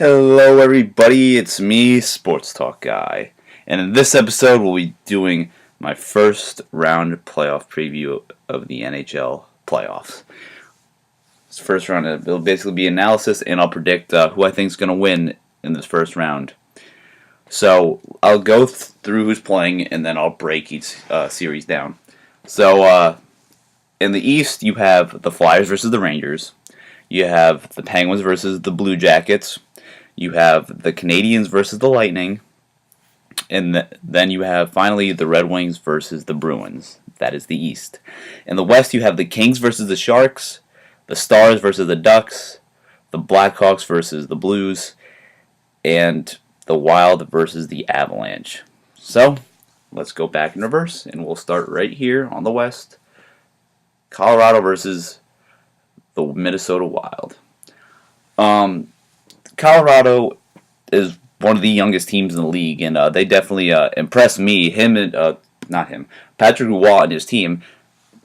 Hello, everybody. It's me, Sports Talk Guy, and in this episode, we'll be doing my first round playoff preview of the NHL playoffs. This first round, it'll basically be analysis, and I'll predict who I think is going to win in this first round. So I'll go through who's playing, and then I'll break each series down. So in the East, you have the Flyers versus the Rangers. You have the Penguins versus the Blue Jackets. You have the Canadiens versus the Lightning, and then you have finally the Red Wings versus the Bruins. That is the East. In the West, you have the Kings versus the Sharks, the Stars versus the Ducks, the Blackhawks versus the Blues, and the Wild versus the Avalanche. So, let's go back in reverse, and we'll start right here on the West. Colorado versus the Minnesota Wild. Colorado is one of the youngest teams in the league, and they definitely impressed me. Patrick Roy and his team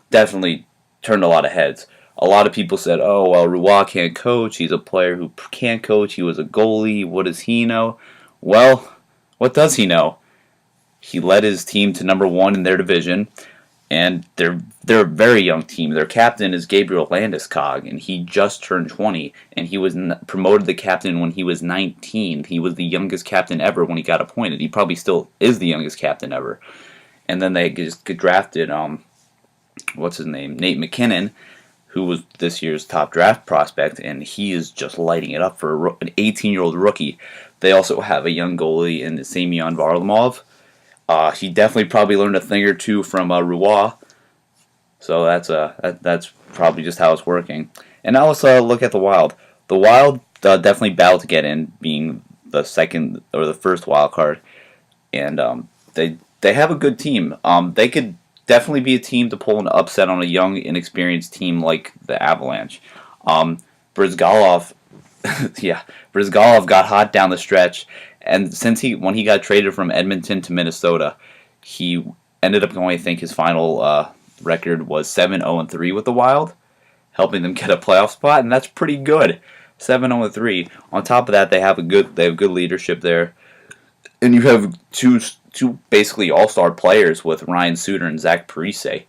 definitely turned a lot of heads. A lot of people said, "Oh, well, Roy can't coach. He's a player who can't coach. He was a goalie. What does he know?" Well, what does he know? He led his team to number one in their division. And they're a very young team. Their captain is Gabriel Landeskog, and he just turned 20, and he was promoted to captain when he was 19. He was the youngest captain ever when he got appointed. He probably still is the youngest captain ever. And then they just drafted, Nate McKinnon, who was this year's top draft prospect, and he is just lighting it up for an 18-year-old rookie. They also have a young goalie in Semyon Varlamov. He definitely probably learned a thing or two from Roy, so that's probably just how it's working. And now let's look at the Wild. The Wild definitely battled to get in, being the second or the first wild card, and they have a good team. They could definitely be a team to pull an upset on a young, inexperienced team like the Avalanche. Brizgalov, Brizgalov got hot down the stretch. And when he got traded from Edmonton to Minnesota, he ended up going, I think his final record was 7-0-3 with the Wild, helping them get a playoff spot, and that's pretty good. 7-0-3. On top of that, they have good leadership there, and you have two basically all-star players with Ryan Suter and Zach Parise,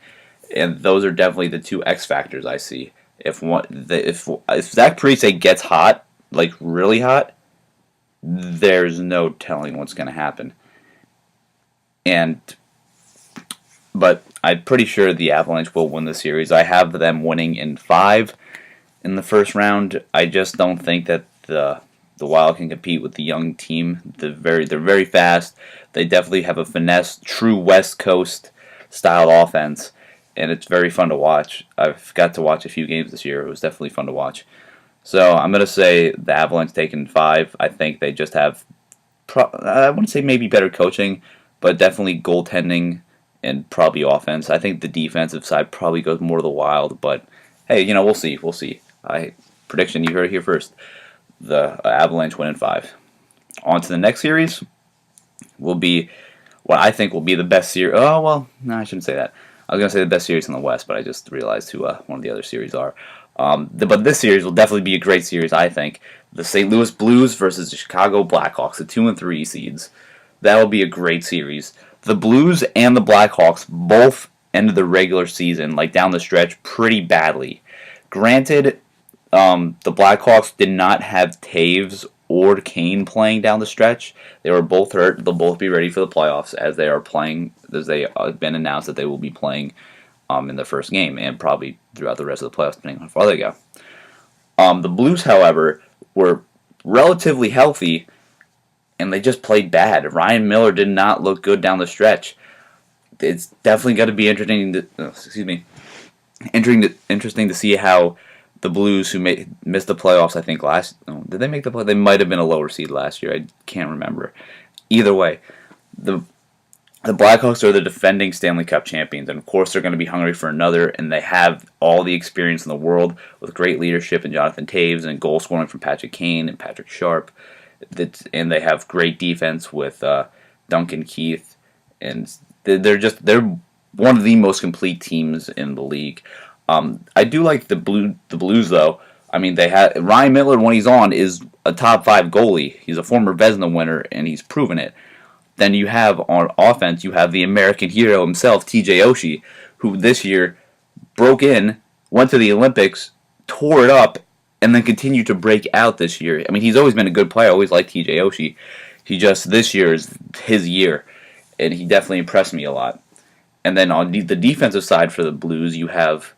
and those are definitely the two X factors I see. If Zach Parise gets hot, like really hot, there's no telling what's going to happen. But I'm pretty sure the Avalanche will win the series. I have them winning in 5 in the first round. I just don't think that the Wild can compete with the young team. They're very fast. They definitely have a finesse, true West Coast style offense, and it's very fun to watch. I've got to watch a few games this year. It was definitely fun to watch. So I'm going to say the Avalanche taking 5. I think they just have, I wouldn't say maybe better coaching, but definitely goaltending and probably offense. I think the defensive side probably goes more to the Wild, but hey, we'll see. Prediction, you heard it here first. The Avalanche win in 5. On to the next series will be what I think will be the best series. Oh, well, no, I shouldn't say that. I was going to say the best series in the West, but I just realized who one of the other series are. But this series will definitely be a great series, I think. The St. Louis Blues versus the Chicago Blackhawks, the 2 and 3 seeds. That will be a great series. The Blues and the Blackhawks both ended the regular season, like down the stretch, pretty badly. Granted, the Blackhawks did not have Taves or Kane playing down the stretch. They were both hurt. They'll both be ready for the playoffs as they have been announced that they will be playing in the first game and probably throughout the rest of the playoffs, depending on how far they go. The Blues, however, were relatively healthy, and they just played bad. Ryan Miller did not look good down the stretch. It's definitely going to be interesting to see how the Blues, who missed the playoffs, I think did they make the playoffs? They might have been a lower seed last year. I can't remember. Either way, the Blackhawks are the defending Stanley Cup champions, and of course they're going to be hungry for another, and they have all the experience in the world with great leadership in Jonathan Taves and goal scoring from Patrick Kane and Patrick Sharp. And they have great defense with Duncan Keith, and they're one of the most complete teams in the league. I do like the Blues though. I mean, they had Ryan Miller when he's on is a top 5 goalie. He's a former Vezina winner, and he's proven it. Then you have on offense, you have the American hero himself, TJ Oshie, who this year broke in, went to the Olympics, tore it up, and then continued to break out this year. I mean, he's always been a good player. I always liked TJ Oshie. He just, this year is his year, and he definitely impressed me a lot. And then on the defensive side for the Blues, you have,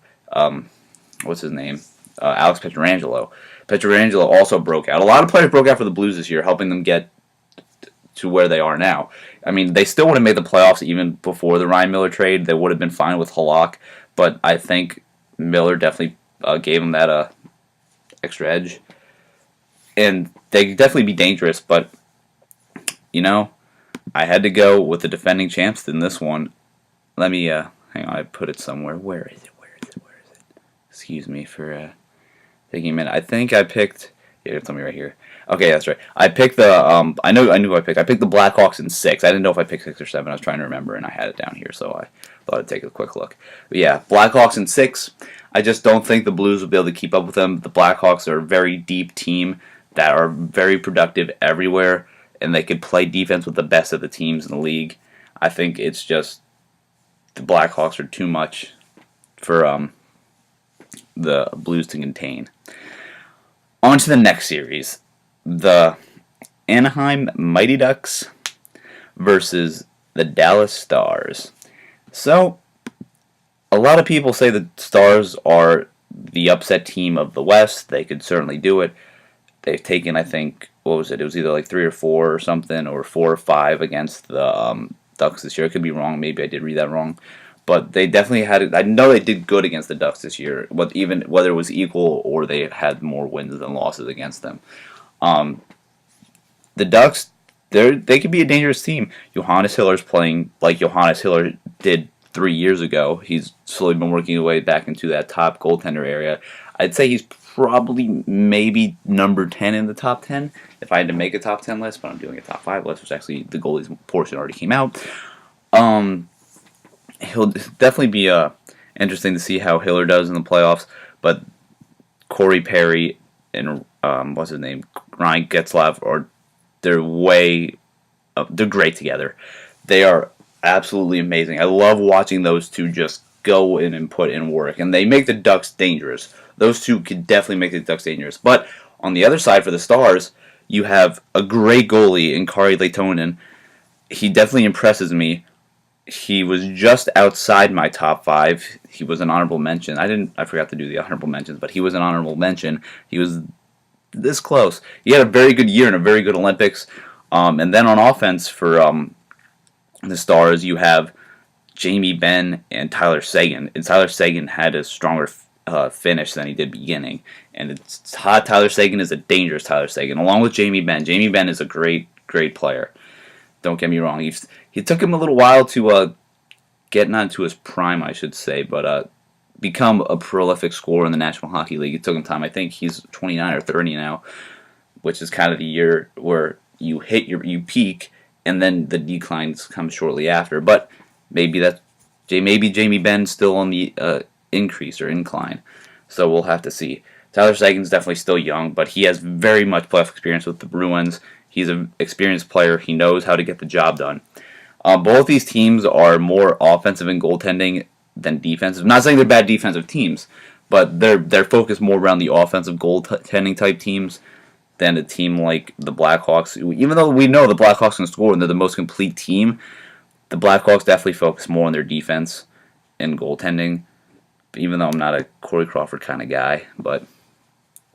what's his name? Alex Pietrangelo. Pietrangelo also broke out. A lot of players broke out for the Blues this year, helping them get to where they are now. I mean, they still would have made the playoffs even before the Ryan Miller trade. They would have been fine with Halak, but I think Miller definitely gave them that extra edge. And they could definitely be dangerous, but, you know, I had to go with the defending champs in this one. Let me, hang on, I put it somewhere. Where is it? Excuse me for taking a minute. I think I picked, yeah, it's on me right here. Okay, that's right. I picked the, I knew who I picked. I picked the Blackhawks in 6. I didn't know if I picked 6 or 7. I was trying to remember, and I had it down here, so I thought I'd take a quick look. But yeah, Blackhawks in 6. I just don't think the Blues will be able to keep up with them. The Blackhawks are a very deep team that are very productive everywhere, and they could play defense with the best of the teams in the league. I think it's just the Blackhawks are too much for the Blues to contain. On to the next series. The Anaheim Mighty Ducks versus the Dallas Stars. So, a lot of people say the Stars are the upset team of the West. They could certainly do it. They've taken, I think, what was it? It was either like 3 or 4 or something, or 4 or 5 against the Ducks this year. I could be wrong. Maybe I did read that wrong. But they definitely had it. I know they did good against the Ducks this year, even whether it was equal or they had more wins than losses against them. The Ducks, they could be a dangerous team. Johannes Hiller's playing like Johannes Hiller did 3 years ago. He's slowly been working his way back into that top goaltender area. I'd say he's probably maybe number 10 in the top 10 if I had to make a top 10 list, but I'm doing a top 5 list, which actually the goalies portion already came out. He'll definitely be interesting to see how Hiller does in the playoffs, but Corey Perry and what's his name, Ryan Getzlaf, they're great together. They are absolutely amazing. I love watching those two just go in and put in work, and they make the Ducks dangerous. Those two could definitely make the Ducks dangerous. But on the other side for the Stars, you have a great goalie in Kari Leitonen. He definitely impresses me. He was just outside my top 5. He was an honorable mention. I forgot to do the honorable mentions, but he was an honorable mention. He was this close. He had a very good year and a very good Olympics. And then on offense for the Stars, you have Jamie Benn and Tyler Seguin. And Tyler Seguin had a stronger finish than he did beginning. And it's hot. Tyler Seguin is a dangerous Tyler Seguin, along with Jamie Benn. Jamie Benn is a great player. Don't get me wrong. He took him a little while to get not into his prime, I should say, but become a prolific scorer in the National Hockey League. It took him time. I think he's 29 or 30 now, which is kind of the year where you peak, and then the declines come shortly after. But maybe Jamie Benn's still on the increase or incline. So we'll have to see. Tyler Seguin's definitely still young, but he has very much playoff experience with the Bruins. He's an experienced player. He knows how to get the job done. Both these teams are more offensive in goaltending than defensive. I'm not saying they're bad defensive teams, but they're focused more around the offensive goaltending type teams than a team like the Blackhawks. Even though we know the Blackhawks can score and they're the most complete team, the Blackhawks definitely focus more on their defense and goaltending. Even though I'm not a Corey Crawford kind of guy, but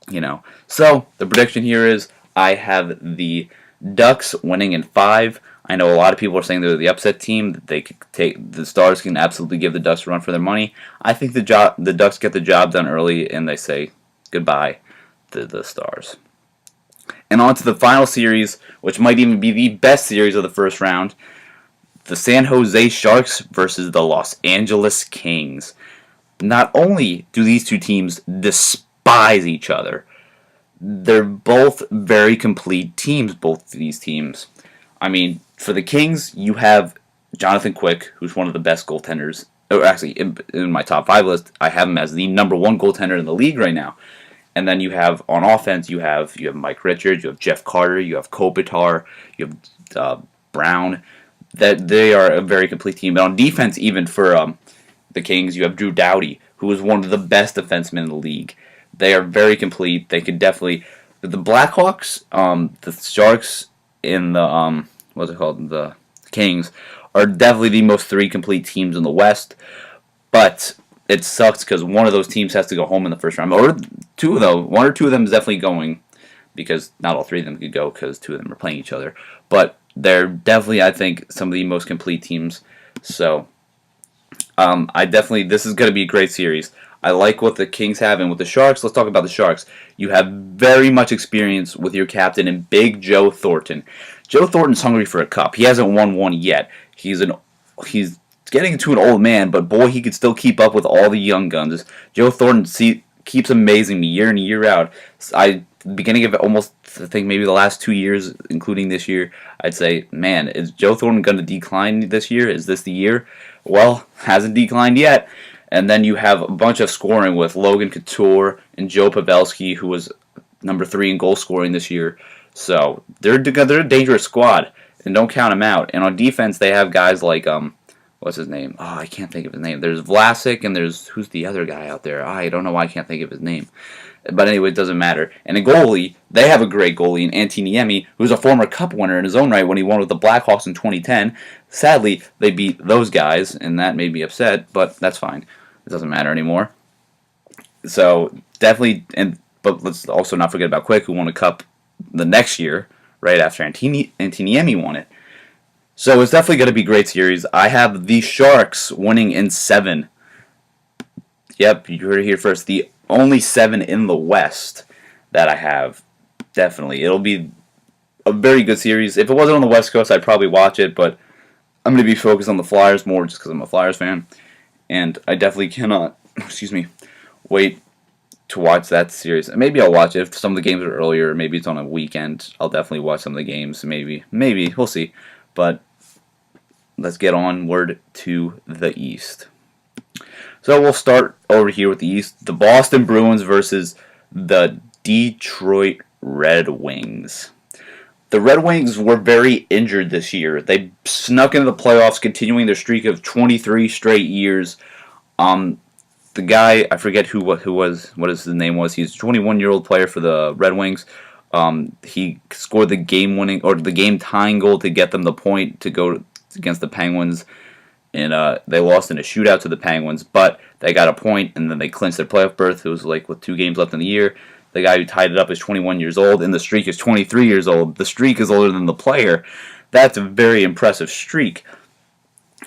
you know. So the prediction here is I have the Ducks winning in 5. I know a lot of people are saying they're the upset team. That they could take the Stars can absolutely give the Ducks a run for their money. I think the Ducks get the job done early and they say goodbye to the Stars. And on to the final series, which might even be the best series of the first round. The San Jose Sharks versus the Los Angeles Kings. Not only do these two teams despise each other, they're both very complete teams, both of these teams. I mean, for the Kings, you have Jonathan Quick, who's one of the best goaltenders. Or actually, in my top 5 list, I have him as the number 1 goaltender in the league right now. And then you have on offense, you have Mike Richards, you have Jeff Carter, you have Kopitar, you have Brown. That they are a very complete team. And on defense, even for the Kings, you have Drew Doughty, who is one of the best defensemen in the league. They are very complete. They could definitely the Blackhawks, the Sharks, and the what's it called, the Kings are definitely the most three complete teams in the West. But it sucks because one of those teams has to go home in the first round, or two though. One or two of them is definitely going because not all three of them could go because two of them are playing each other. But they're definitely, I think, some of the most complete teams. So this is going to be a great series. I like what the Kings have, and with the Sharks, let's talk about the Sharks. You have very much experience with your captain in Big Joe Thornton. Joe Thornton's hungry for a cup. He hasn't won one yet. He's getting to an old man, but boy, he could still keep up with all the young guns. Joe Thornton keeps amazing me year in and year out. Beginning of almost, I think maybe the last 2 years, including this year, I'd say, man, is Joe Thornton going to decline this year? Is this the year? Well, hasn't declined yet. And then you have a bunch of scoring with Logan Couture and Joe Pavelski, who was number 3 in goal scoring this year. So they're a dangerous squad, and don't count them out. And on defense, they have guys like what's his name? Oh, I can't think of his name. There's Vlasic, and who's the other guy out there? I don't know why I can't think of his name. But anyway, it doesn't matter. And a goalie, they have a great goalie in Antiniemi, who's a former Cup winner in his own right when he won with the Blackhawks in 2010. Sadly, they beat those guys, and that made me upset, but that's fine. It doesn't matter anymore. So definitely, but let's also not forget about Quick, who won a Cup the next year, right after Antiniemi won it. So it's definitely going to be a great series. I have the Sharks winning in 7. Yep, you heard it here first. The only 7 in the West that I have. Definitely. It'll be a very good series. If it wasn't on the West Coast, I'd probably watch it, but I'm going to be focused on the Flyers more just because I'm a Flyers fan. And I definitely cannot, wait to watch that series. Maybe I'll watch it if some of the games are earlier. Maybe it's on a weekend. I'll definitely watch some of the games. Maybe. We'll see. But let's get onward to the East. So we'll start over here with the East. The Boston Bruins versus the Detroit Red Wings. The Red Wings were very injured this year. They snuck into the playoffs, continuing their streak of 23 straight years. The guy, I forget what his name was. He's a 21-year-old player for the Red Wings. He scored the game-winning or the game-tying goal to get them the point to go against the Penguins. And they lost in a shootout to the Penguins, but they got a point, and then they clinched their playoff berth. It was like with 2 games left in the year. The guy who tied it up is 21 years old, and the streak is 23 years old. The streak is older than the player. That's a very impressive streak.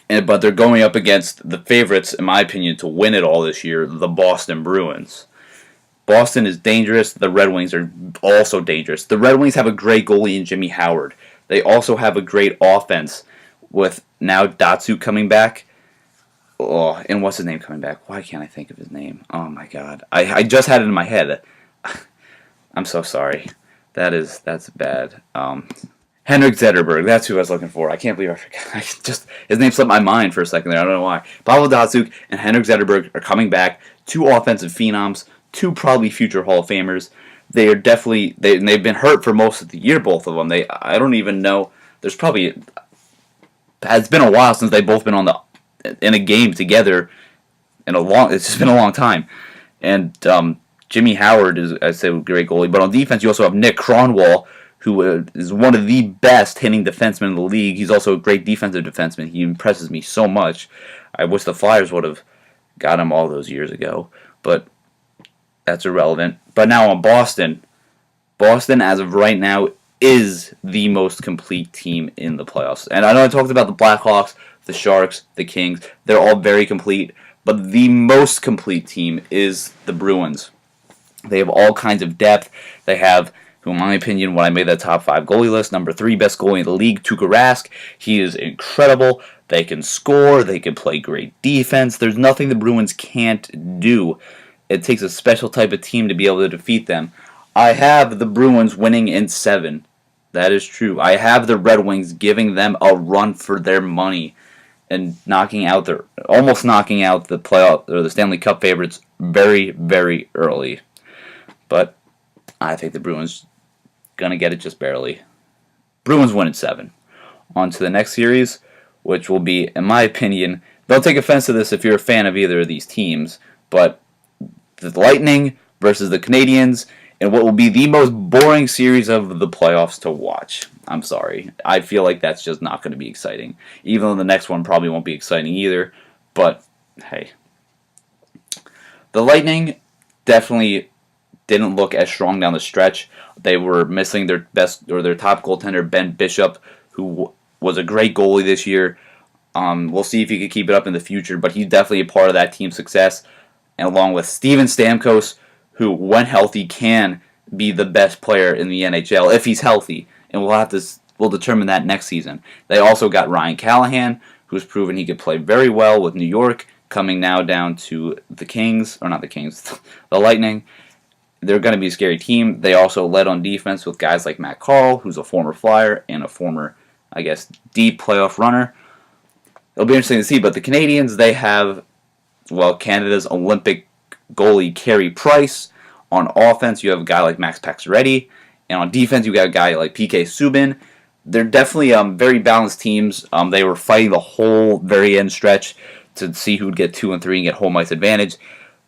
But they're going up against the favorites, in my opinion, to win it all this year, the Boston Bruins. Boston is dangerous. The Red Wings are also dangerous. The Red Wings have a great goalie in Jimmy Howard. They also have a great offense with now Datsuk coming back. Oh, and what's his name coming back? Why can't I think of his name? Oh my god. I just had it in my head. I'm so sorry. That's bad. Henrik Zetterberg, that's who I was looking for. I can't believe I forgot. His name slipped my mind for a second there. I don't know why. Pavel Datsuk and Henrik Zetterberg are coming back. 2 offensive phenoms. 2 probably future Hall of Famers. They are definitely they've been hurt for most of the year. Both of them. I don't even know. There's probably it's been a while since they've both been in a game together. It's just been a long time. And Jimmy Howard is, I say, a great goalie. But on defense, you also have Nick Kronwall, who is one of the best hitting defensemen in the league. He's also a great defensive defenseman. He impresses me so much. I wish the Flyers would have got him all those years ago. But that's irrelevant. But now on Boston, as of right now, is the most complete team in the playoffs. And I know I talked about the Blackhawks, the Sharks, the Kings. They're all very complete. But the most complete team is the Bruins. They have all kinds of depth. They have, in my opinion, when I made that top 5 goalie list, number 3 best goalie in the league, Tuukka Rask. He is incredible. They can score. They can play great defense. There's nothing the Bruins can't do. It takes a special type of team to be able to defeat them. I have the Bruins winning in 7. That is true. I have the Red Wings giving them a run for their money and almost knocking out the playoff or the Stanley Cup favorites very, very early. but I think the Bruins going to get it just barely. Bruins win in 7. On to the next series, which will be, in my opinion, don't take offense to this if you're a fan of either of these teams, but the Lightning versus the Canadiens in what will be the most boring series of the playoffs to watch. I'm sorry. I feel like that's just not going to be exciting. Even though the next one probably won't be exciting either. But, hey. The Lightning definitely didn't look as strong down the stretch. They were missing their top goaltender, Ben Bishop, who was a great goalie this year. We'll see if he can keep it up in the future, but he's definitely a part of that team's success. And along with Steven Stamkos, who, when healthy, can be the best player in the NHL if he's healthy. And we'll determine that next season. They also got Ryan Callahan, who's proven he could play very well with New York, coming now down to the Kings, or not the Kings, the Lightning. They're going to be a scary team. They also led on defense with guys like Matt Carl, who's a former Flyer and a former, I guess, deep playoff runner. It'll be interesting to see, but the Canadiens, they have, well, Canada's Olympic goalie Carey Price. On offense, you have a guy like Max Pacioretty, and on defense, you got a guy like PK Subban. They're definitely very balanced teams. They were fighting the whole very end stretch to see who would get 2 and 3 and get home ice advantage.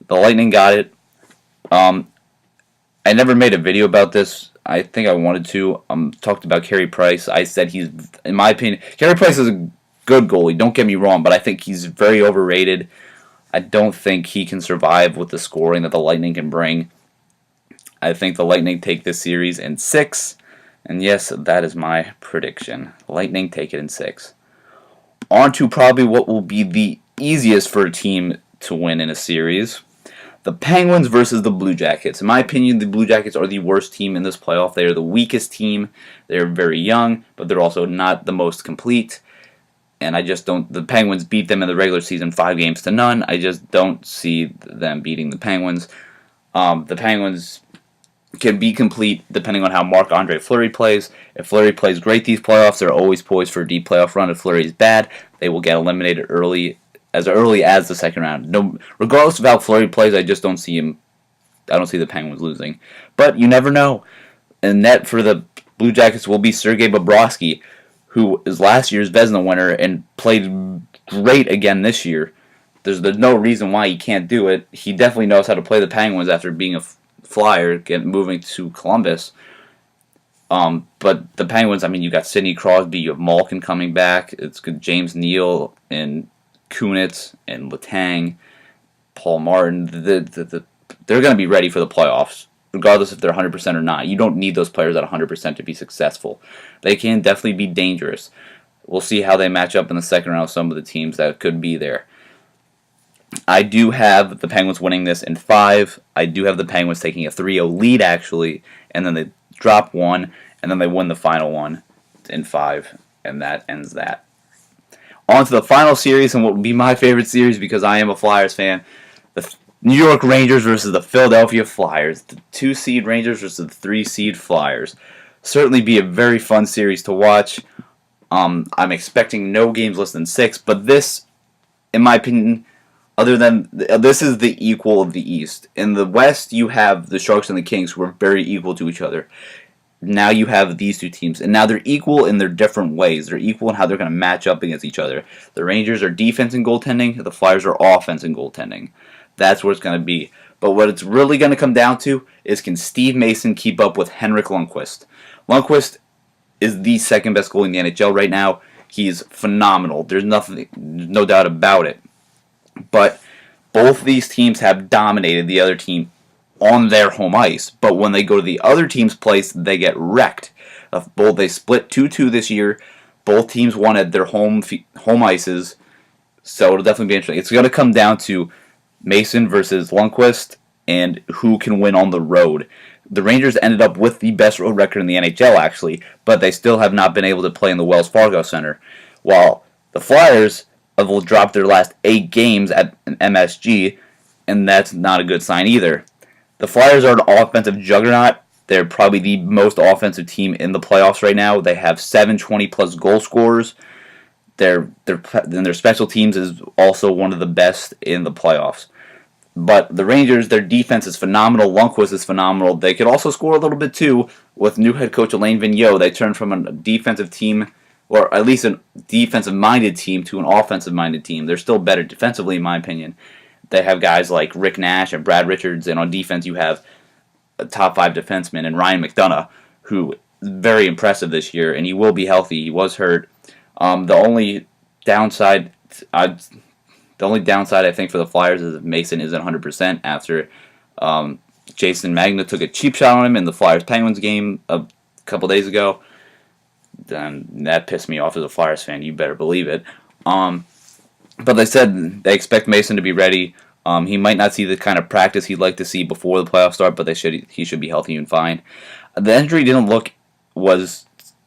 The Lightning got it. I never made a video about this. I think I wanted to. Talked about Carey Price. I said he's, in my opinion, Carey Price is a good goalie. Don't get me wrong, but I think he's very overrated. I don't think he can survive with the scoring that the Lightning can bring. I think the Lightning take this series in 6. And yes, that is my prediction. Lightning take it in 6. On to probably what will be the easiest for a team to win in a series. The Penguins versus the Blue Jackets. In my opinion, the Blue Jackets are the worst team in this playoff. They are the weakest team. They're very young, but they're also not the most complete. And I just don't... The Penguins beat them in the regular season 5-0. I just don't see them beating the Penguins. The Penguins can be complete depending on how Marc-Andre Fleury plays. If Fleury plays great these playoffs, they're always poised for a deep playoff run. If Fleury is bad, they will get eliminated early as the second round. No, regardless of how Fleury plays, I just don't see him. I don't see the Penguins losing. But you never know. And net for the Blue Jackets will be Sergei Bobrovsky, who is last year's Vezina winner and played great again this year. There's no reason why he can't do it. He definitely knows how to play the Penguins after being a Flyer, moving to Columbus. But the Penguins, I mean, you got Sidney Crosby, you have Malkin coming back. It's good. James Neal and Kunitz and Letang, Paul Martin. They're going to be ready for the playoffs, regardless if they're 100% or not. You don't need those players at 100% to be successful. They can definitely be dangerous. We'll see how they match up in the second round with some of the teams that could be there. I do have the Penguins winning this in 5. I do have the Penguins taking a 3-0 lead, actually, and then they drop 1, and then they win the final one in 5, and that ends that. On to the final series, and what will be my favorite series because I am a Flyers fan. The New York Rangers versus the Philadelphia Flyers. The 2-seed Rangers versus the 3-seed Flyers. Certainly be a very fun series to watch. I'm expecting no games less than 6, but this, in my opinion, this is the equal of the East. In the West, you have the Sharks and the Kings, who are very equal to each other. Now you have these two teams, and now they're equal in their different ways. They're equal in how they're going to match up against each other. The Rangers are defense and goaltending. The Flyers are offense and goaltending. That's where it's going to be. But what it's really going to come down to is, can Steve Mason keep up with Henrik Lundqvist? Lundqvist is the second best goalie in the NHL right now. He's phenomenal. There's no doubt about it. But both these teams have dominated the other team on their home ice. But when they go to the other team's place, they get wrecked. They split 2-2 this year. Both teams won at their home ices. So it'll definitely be interesting. It's going to come down to Mason versus Lundqvist and who can win on the road. The Rangers ended up with the best road record in the NHL, actually, but they still have not been able to play in the Wells Fargo Center. While the Flyers will drop their last 8 games at MSG, and that's not a good sign either. The Flyers are an offensive juggernaut. They're probably the most offensive team in the playoffs right now. They have 7 20-plus goal scorers. Their special teams is also one of the best in the playoffs. But the Rangers, their defense is phenomenal. Lundqvist is phenomenal. They could also score a little bit too with new head coach Alain Vigneault. They turned from a defensive team, or at least a defensive-minded team, to an offensive-minded team. They're still better defensively, in my opinion. They have guys like Rick Nash and Brad Richards, and on defense you have a top 5 defenseman and Ryan McDonough, who is very impressive this year, and he will be healthy. He was hurt. The only downside, I think for the Flyers is if Mason isn't 100% after Jason Magna took a cheap shot on him in the Flyers-Penguins game a couple days ago. Then that pissed me off as a Flyers fan. You better believe it. But they said they expect Mason to be ready. He might not see the kind of practice he'd like to see before the playoffs start, but he should be healthy and fine. The injury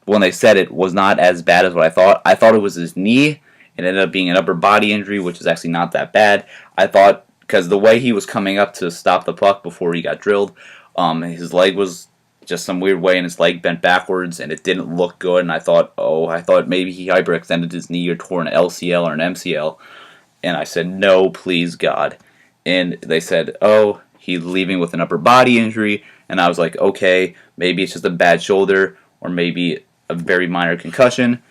when they said it, was not as bad as what I thought. I thought it was his knee. It ended up being an upper body injury, which is actually not that bad. I thought, because the way he was coming up to stop the puck before he got drilled, his leg was just some weird way, and his leg bent backwards, and it didn't look good. And I thought maybe he hyperextended his knee or tore an LCL or an MCL. And I said, no, please, God. And they said, oh, he's leaving with an upper body injury. And I was like, okay, maybe it's just a bad shoulder, or maybe a very minor concussion,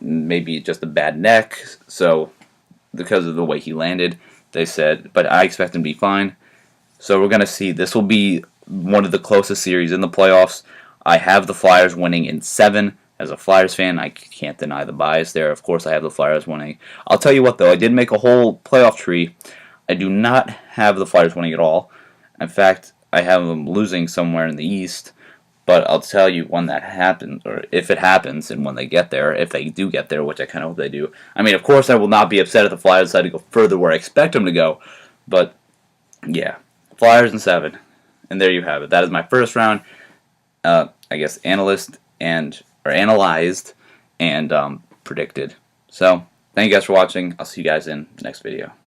maybe just a bad neck. So, because of the way he landed, they said, but I expect him to be fine. So we're going to see. This will be one of the closest series in the playoffs. I have the Flyers winning in 7. As a Flyers fan, I can't deny the bias there. Of course, I have the Flyers winning. I'll tell you what, though. I did make a whole playoff tree. I do not have the Flyers winning at all. In fact, I have them losing somewhere in the East. But I'll tell you when that happens, or if it happens, and when they get there, if they do get there, which I kind of hope they do. I mean, of course, I will not be upset if the Flyers decide to go further where I expect them to go. But, yeah, Flyers in 7. And there you have it. That is my first round, analyzed and predicted. So, thank you guys for watching. I'll see you guys in the next video.